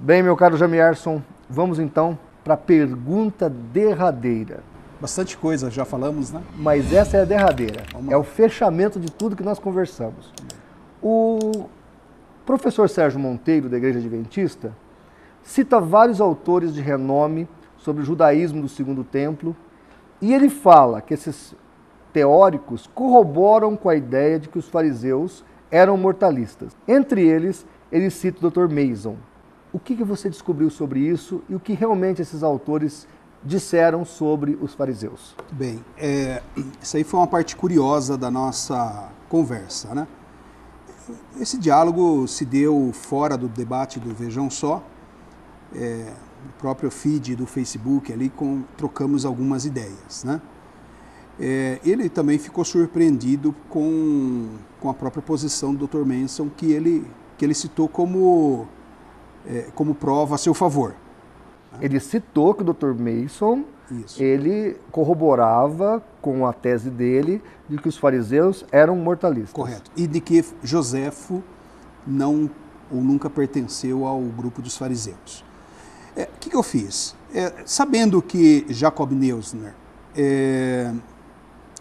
Bem, meu caro Jamierson, vamos então para a pergunta derradeira. Bastante coisa, já falamos, né? Mas essa é a derradeira. É o fechamento de tudo que nós conversamos. O professor Sérgio Monteiro, da Igreja Adventista, cita vários autores de renome sobre o judaísmo do Segundo Templo, e ele fala que esses teóricos corroboram com a ideia de que os fariseus eram mortalistas. Entre eles, ele cita o Dr. Mason. O que você descobriu sobre isso e o que realmente esses autores disseram sobre os fariseus? Bem, essa aí foi uma parte curiosa da nossa conversa, né? Esse diálogo se deu fora do debate do Vejam Só, no próprio feed do Facebook, ali trocamos algumas ideias, né? Ele também ficou surpreendido com a própria posição do Dr. Manson, que ele citou como prova a seu favor. Ele citou que o Dr. Mason, ele corroborava com a tese dele de que os fariseus eram mortalistas. Correto. E de que Joséfo não ou nunca pertenceu ao grupo dos fariseus. O que eu fiz? Sabendo que Jacob Neusner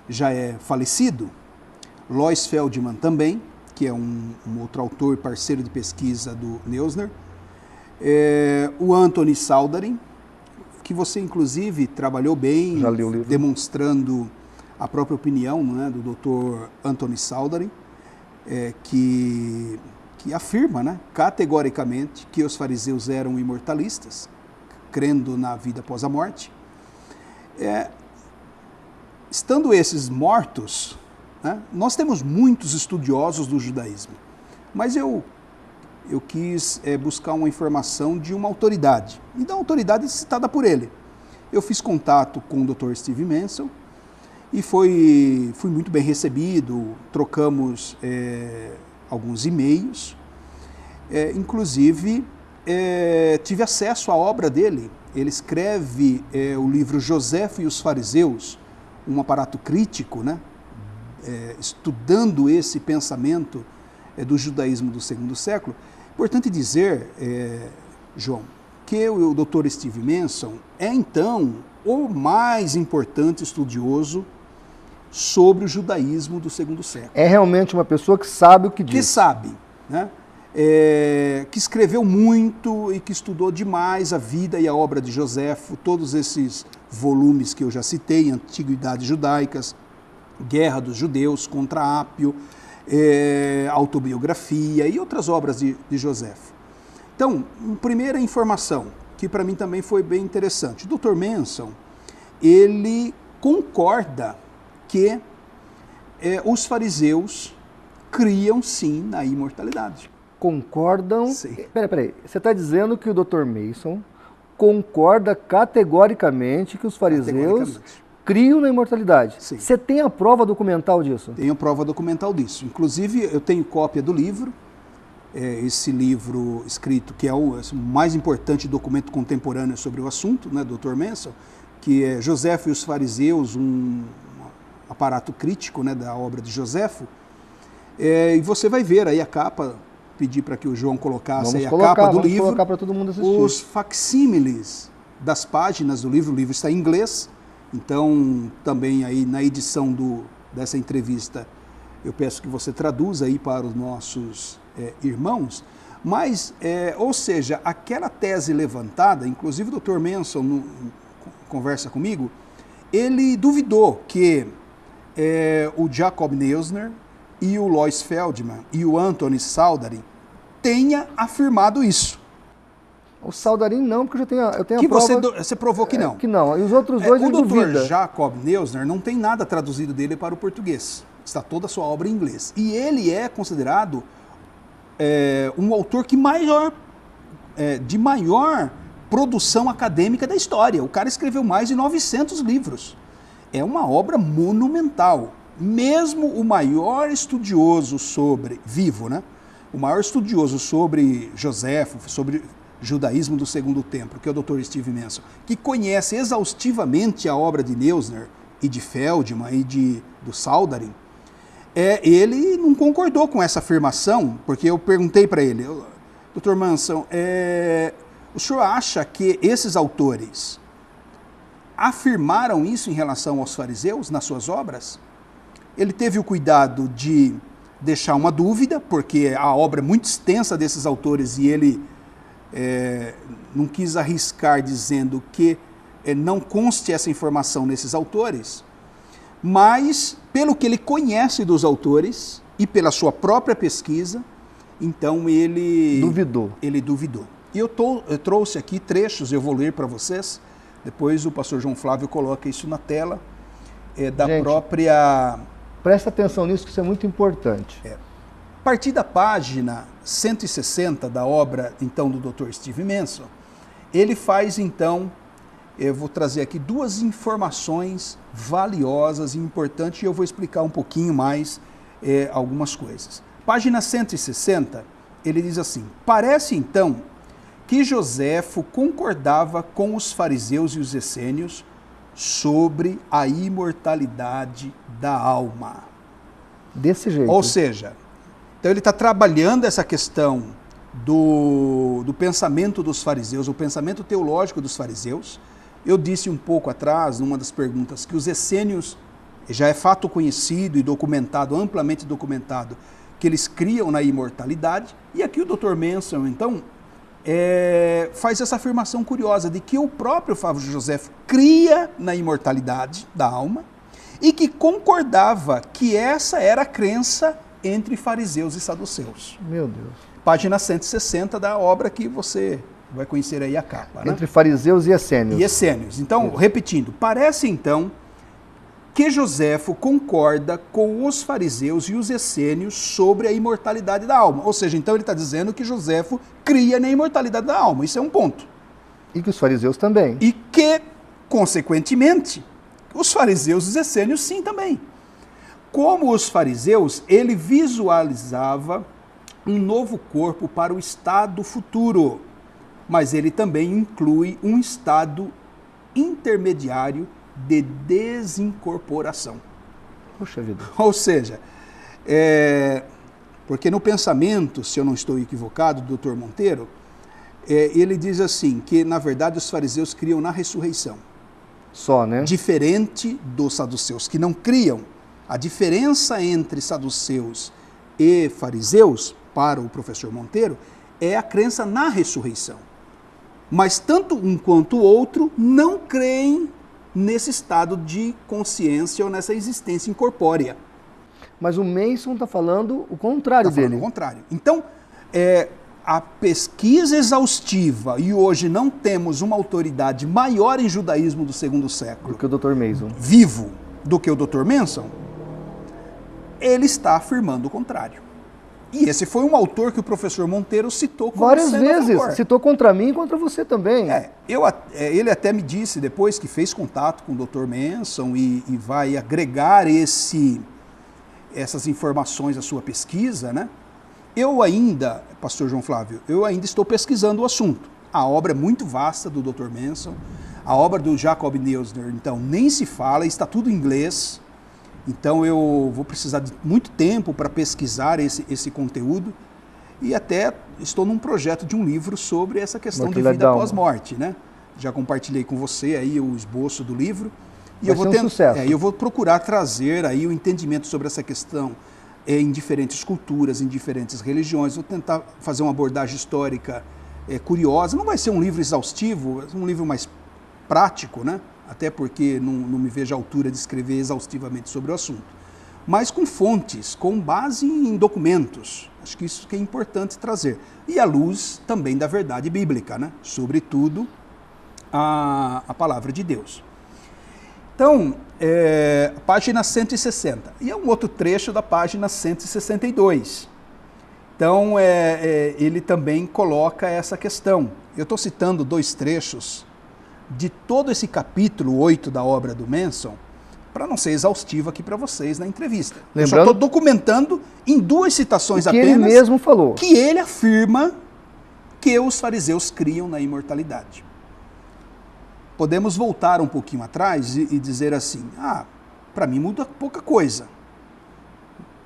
já é falecido, Lois Feldman também, que é um outro autor parceiro de pesquisa do Neusner, o Anthony Saldarin, que você inclusive trabalhou bem, demonstrando a própria opinião, né, do Dr. Anthony Saldarin, que afirma, né, categoricamente que os fariseus eram imortalistas, crendo na vida após a morte. Estando esses mortos, né, nós temos muitos estudiosos do judaísmo, mas eu quis buscar uma informação de uma autoridade, e da autoridade citada por ele. Eu fiz contato com o Dr. Steve Manson e fui muito bem recebido, trocamos alguns e-mails, inclusive tive acesso à obra dele. Ele escreve o livro Joséfo e os Fariseus, um aparato crítico, né, estudando esse pensamento do judaísmo do segundo século. Importante dizer, João, que o Dr. Steve Manson é, então, o mais importante estudioso sobre o judaísmo do segundo século. É realmente uma pessoa que sabe o que diz. Que sabe, né? Que escreveu muito e que estudou demais a vida e a obra de Joséfo, todos esses volumes que eu já citei, Antiguidades Judaicas, Guerra dos Judeus contra Ápio, autobiografia e outras obras de Joséfo. Então, primeira informação, que para mim também foi bem interessante. O Dr. Manson, ele concorda que os fariseus criam sim na imortalidade. Concordam? Sim. Peraí, você está dizendo que o Dr. Mason concorda categoricamente que os fariseus criam na imortalidade. Sim. Você tem a prova documental disso? Tenho prova documental disso. Inclusive, eu tenho cópia do livro, esse livro escrito, que é o mais importante documento contemporâneo sobre o assunto, né, Dr. Manson, que é Joséfo e os Fariseus, um aparato crítico, né, da obra de Joséfo. E você vai ver aí a capa, pedir para que o João colocasse aí a capa do livro, colocar para todo mundo assistir. Os facsímiles das páginas do livro. O livro está em inglês, então também aí na edição dessa entrevista eu peço que você traduza aí para os nossos irmãos, mas, ou seja, aquela tese levantada, inclusive o Dr. Manson conversa comigo, ele duvidou que o Jacob Neusner e o Lois Feldman e o Anthony Saldarin tenha afirmado isso. O Saldarin não, porque eu tenho que a prova... Você provou que não. Que não, e os outros dois ele duvida. O Dr. Jacob Neusner não tem nada traduzido dele para o português. Está toda a sua obra em inglês. E ele é considerado um autor de maior produção acadêmica da história. O cara escreveu mais de 900 livros. É uma obra monumental. Mesmo o maior estudioso vivo, né? O maior estudioso sobre Joséfo, sobre judaísmo do Segundo Templo, que é o Dr. Steve Manson, que conhece exaustivamente a obra de Neusner e de Feldman e do Saldarin, ele não concordou com essa afirmação, porque eu perguntei para ele, Dr. Manson, O senhor acha que esses autores afirmaram isso em relação aos fariseus nas suas obras? Ele teve o cuidado de deixar uma dúvida, porque a obra é muito extensa desses autores e ele não quis arriscar dizendo que não conste essa informação nesses autores, mas pelo que ele conhece dos autores e pela sua própria pesquisa, então ele duvidou. E eu trouxe aqui trechos, eu vou ler para vocês, depois o pastor João Flávio coloca isso na tela, da Gente, própria... Presta atenção nisso, que isso é muito importante. A partir da página 160 da obra, então, do Dr. Steve Manson, ele faz, então, eu vou trazer aqui duas informações valiosas e importantes, e eu vou explicar um pouquinho mais algumas coisas. Página 160, ele diz assim: parece, então, que Joséfo concordava com os fariseus e os essênios sobre a imortalidade da alma. Desse jeito. Ou seja, então ele está trabalhando essa questão do pensamento dos fariseus, o pensamento teológico dos fariseus. Eu disse um pouco atrás, numa das perguntas, que os essênios, já é fato conhecido e documentado, amplamente documentado, que eles criam na imortalidade. E aqui o Dr. Manson, então, faz essa afirmação curiosa de que o próprio Flávio Joséfo cria na imortalidade da alma e que concordava que essa era a crença entre fariseus e saduceus. Meu Deus. Página 160 da obra que você vai conhecer aí a capa. Entre fariseus e essênios. E essênios. Então, repetindo, parece então que Joséfo concorda com os fariseus e os essênios sobre a imortalidade da alma. Ou seja, então ele está dizendo que Joséfo cria na imortalidade da alma. Isso é um ponto. E que os fariseus também. E que, consequentemente, os fariseus e os essênios sim também. Como os fariseus, ele visualizava um novo corpo para o estado futuro, mas ele também inclui um estado intermediário de desincorporação. Puxa vida. Ou seja, porque no pensamento, se eu não estou equivocado, do Dr. Monteiro, ele diz assim, que na verdade os fariseus criam na ressurreição. Só, né? Diferente dos saduceus, que não criam. A diferença entre saduceus e fariseus, para o professor Monteiro, é a crença na ressurreição. Mas tanto um quanto o outro não creem nesse estado de consciência ou nessa existência incorpórea. Mas o Manson está falando o contrário dele. O contrário. Então, a pesquisa exaustiva, e hoje não temos uma autoridade maior em judaísmo do segundo século do que o Dr. Manson, vivo, do que o Dr. Manson, ele está afirmando o contrário. E esse foi um autor que o professor Monteiro citou como várias vezes, citou contra mim e contra você também. Ele até me disse depois que fez contato com o Dr. Manson e vai agregar essas informações à sua pesquisa, né? Eu ainda, pastor João Flávio, estou pesquisando o assunto. A obra é muito vasta do Dr. Manson, a obra do Jacob Neusner, então, nem se fala, está tudo em inglês. Então eu vou precisar de muito tempo para pesquisar esse conteúdo e até estou num projeto de um livro sobre essa questão de vida após morte, né? Já compartilhei com você aí o esboço do livro e eu vou procurar trazer aí o entendimento sobre essa questão em diferentes culturas, em diferentes religiões. Vou tentar fazer uma abordagem histórica curiosa. Não vai ser um livro exaustivo, é um livro mais prático, né? Até porque não me vejo à altura de escrever exaustivamente sobre o assunto. Mas com fontes, com base em documentos. Acho que isso que é importante trazer. E à luz também da verdade bíblica, né? Sobretudo a palavra de Deus. Então, página 160. E é um outro trecho da página 162. Então, ele também coloca essa questão. Eu estou citando dois trechos de todo esse capítulo 8 da obra do Manson, para não ser exaustivo aqui para vocês na entrevista. Eu só estou documentando em duas citações apenas ele mesmo falou. Que ele afirma que os fariseus criam na imortalidade. Podemos voltar um pouquinho atrás e dizer assim, para mim muda pouca coisa.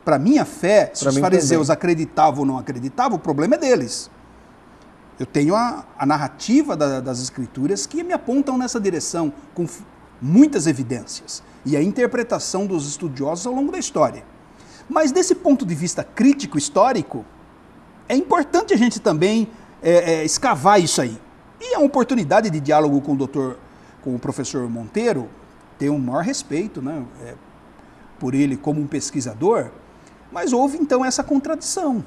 Para minha fé, se os fariseus acreditavam ou não acreditavam, o problema é deles. Eu tenho a narrativa das Escrituras que me apontam nessa direção, com muitas evidências, e a interpretação dos estudiosos ao longo da história. Mas desse ponto de vista crítico, histórico, é importante a gente também escavar isso aí. E a oportunidade de diálogo com o professor Monteiro, tenho o maior respeito, né, por ele como um pesquisador, mas houve então essa contradição.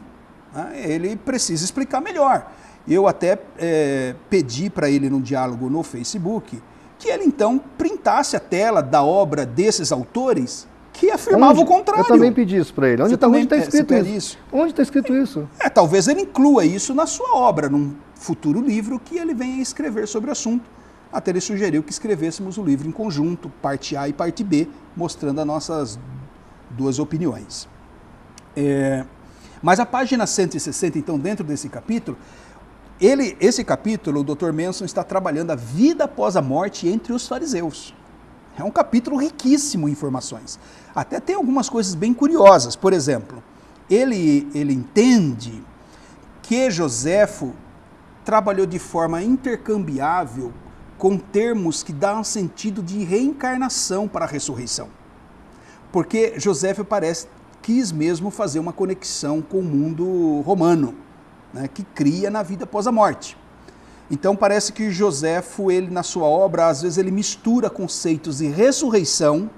Né? Ele precisa explicar melhor. Eu até pedi para ele no diálogo no Facebook que ele então printasse a tela da obra desses autores que afirmavam o contrário. Eu também pedi isso para ele. Onde está escrito isso? Onde está escrito isso? Talvez ele inclua isso na sua obra, num futuro livro que ele venha escrever sobre o assunto. Até ele sugeriu que escrevêssemos o livro em conjunto, parte A e parte B, mostrando as nossas duas opiniões. Mas a página 160, então, dentro desse capítulo, esse capítulo, o Dr. Manson está trabalhando a vida após a morte entre os fariseus. É um capítulo riquíssimo em informações. Até tem algumas coisas bem curiosas. Por exemplo, ele entende que Joséfo trabalhou de forma intercambiável com termos que dão sentido de reencarnação para a ressurreição. Porque Joséfo quis mesmo fazer uma conexão com o mundo romano, né, que cria na vida após a morte. Então parece que Joséfo, ele na sua obra, às vezes ele mistura conceitos de ressurreição,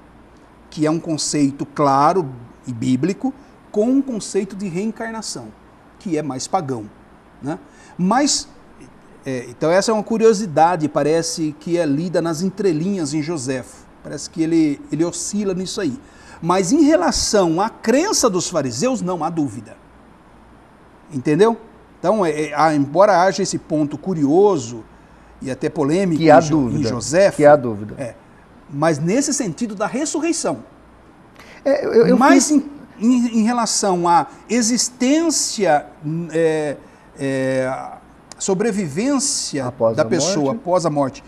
que é um conceito claro e bíblico, com um conceito de reencarnação, que é mais pagão. Né? Mas, então essa é uma curiosidade, parece que é lida nas entrelinhas em Joséfo. Parece que ele oscila nisso aí. Mas em relação à crença dos fariseus, não há dúvida. Entendeu? Então, embora haja esse ponto curioso e até polêmico em Joséfo, que há dúvida. Mas nesse sentido da ressurreição. Mas em relação à existência, sobrevivência da pessoa após a morte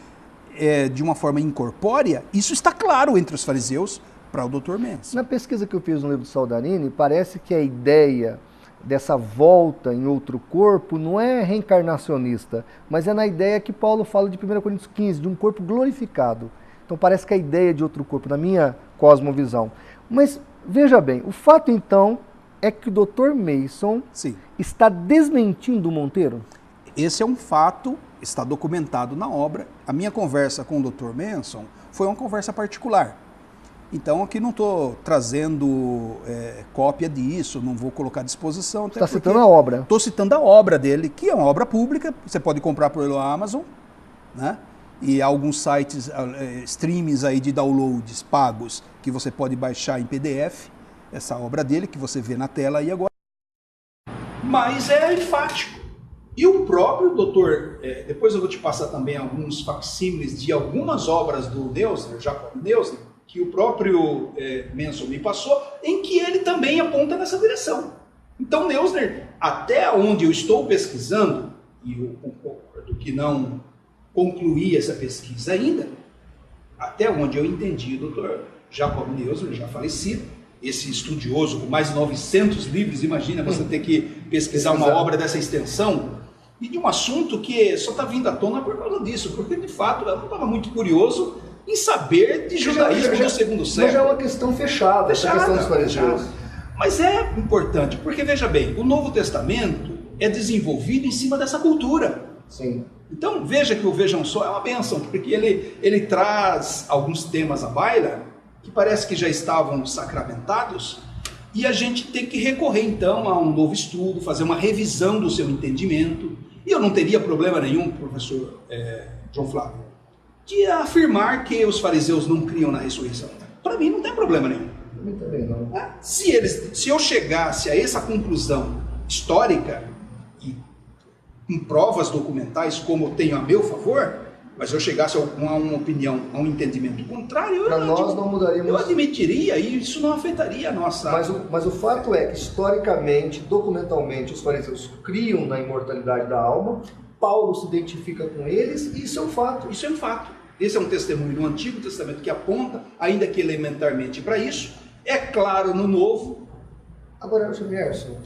de uma forma incorpórea, isso está claro entre os fariseus para o Dr. Manson. Na pesquisa que eu fiz no livro do Saldarini, parece que a ideia dessa volta em outro corpo não é reencarnacionista, mas é na ideia que Paulo fala de 1 Coríntios 15, de um corpo glorificado. Então parece que a ideia de outro corpo, na minha cosmovisão. Mas veja bem, o fato então é que o Dr. Manson está desmentindo o Monteiro? Esse é um fato, está documentado na obra. A minha conversa com o Dr. Manson foi uma conversa particular. Então aqui não estou trazendo cópia disso, não vou colocar à disposição. Está citando a obra. Estou citando a obra dele, que é uma obra pública, você pode comprar pelo Amazon, né? E há alguns sites, streams aí de downloads pagos, que você pode baixar em PDF, essa obra dele, que você vê na tela aí agora. Mas é enfático. E o próprio doutor, depois eu vou te passar também alguns facsímiles de algumas obras do Neusner, Jacob Neusner, que o próprio Manson me passou, em que ele também aponta nessa direção. Então, Neusner, até onde eu estou pesquisando, e eu concordo que não concluí essa pesquisa ainda, até onde eu entendi, o Dr. Jacob Neusner, já falecido, esse estudioso com mais de 900 livros, imagina você ter que pesquisar uma obra dessa extensão, e de um assunto que só está vindo à tona por causa disso, porque de fato eu não estava muito curioso em saber de judaísmo do segundo século. Mas já é uma questão fechada, essa questão dos fariseus. Mas é importante, porque veja bem, o Novo Testamento é desenvolvido em cima dessa cultura. Sim. Então veja que o Vejam Só é uma bênção, porque ele traz alguns temas à baila que parece que já estavam sacramentados, e a gente tem que recorrer então a um novo estudo, fazer uma revisão do seu entendimento. E eu não teria problema nenhum, professor João Flávio, de afirmar que os fariseus não criam na ressurreição. Para mim não tem problema nenhum. Para mim também não. Se eu chegasse a essa conclusão histórica, e com provas documentais como eu tenho a meu favor, mas eu chegasse a uma opinião, a um entendimento contrário, eu admitiria e isso não afetaria a nossa... Mas o fato é que, historicamente, documentalmente, os fariseus criam na imortalidade da alma. Paulo se identifica com eles e isso é um fato. Isso é um fato. Esse é um testemunho no Antigo Testamento que aponta, ainda que elementarmente, para isso. É claro no Novo. Agora, Gerson,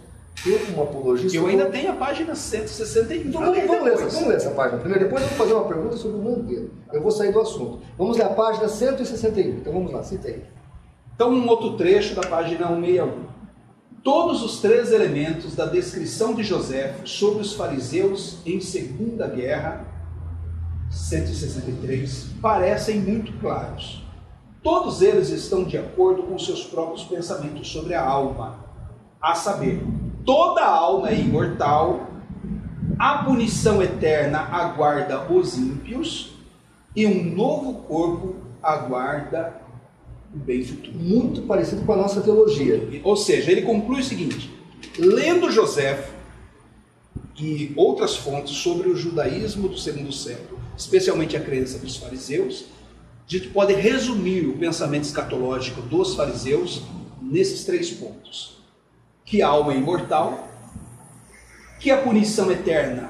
Eu, como apologista... Eu ainda tenho a página 161. Então vamos ler essa página primeiro, depois eu vou fazer uma pergunta sobre o Monteiro. Eu vou sair do assunto. Vamos ler a página 161. Então vamos lá, cita aí. Então, um outro trecho da página 161. Todos os três elementos da descrição de José sobre os fariseus em Segunda Guerra, 163, parecem muito claros. Todos eles estão de acordo com seus próprios pensamentos sobre a alma, a saber, toda a alma é imortal, a punição eterna aguarda os ímpios e um novo corpo aguarda o bem futuro. Muito parecido com a nossa teologia. Ou seja, ele conclui o seguinte: lendo José e outras fontes sobre o judaísmo do segundo século, especialmente a crença dos fariseus, a gente pode resumir o pensamento escatológico dos fariseus nesses 3 pontos: que a alma é imortal, que a punição eterna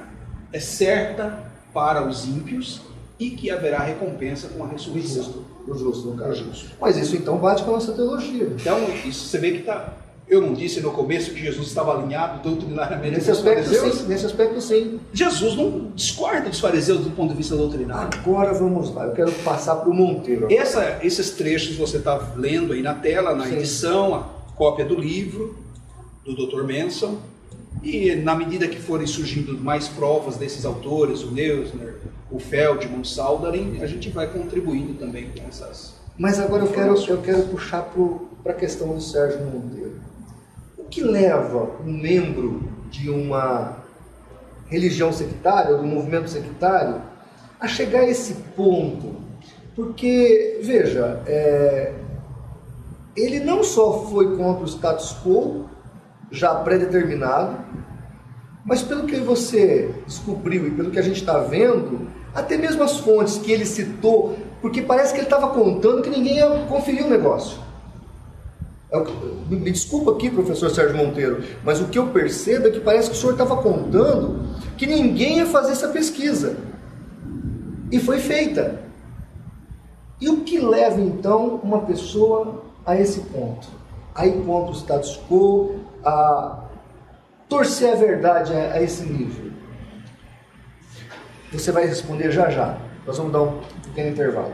é certa para os ímpios e que haverá recompensa com a ressurreição. O justo, no caso. Mas isso então bate com a nossa teologia. Então, isso você vê que está... Eu não disse no começo que Jesus estava alinhado doutrinariamente nesse com os fariseus? Nesse aspecto, sim. Jesus não discorda dos fariseus do ponto de vista doutrinário. Agora vamos lá, eu quero passar para o Monteiro. Esses trechos você está lendo aí na tela, na edição, a cópia do livro do Dr. Manson. E na medida que forem surgindo mais provas desses autores, o Neusner, o Feldman, o Saldarin, a gente vai contribuindo também com essas... Mas agora eu quero puxar para a questão do Sérgio Monteiro. O que leva um membro de uma religião sectária, ou de um movimento sectário, a chegar a esse ponto? Porque, veja, ele não só foi contra o status quo, já pré-determinado, mas pelo que você descobriu e pelo que a gente está vendo, até mesmo as fontes que ele citou, porque parece que ele estava contando que ninguém ia conferir o negócio. Me desculpa aqui, professor Sérgio Monteiro, mas o que eu percebo é que parece que o senhor estava contando que ninguém ia fazer essa pesquisa. E foi feita. E o que leva então uma pessoa a esse ponto? A ir contra o status quo, a torcer a verdade a esse nível? Você vai responder já já. Nós vamos dar um pequeno intervalo.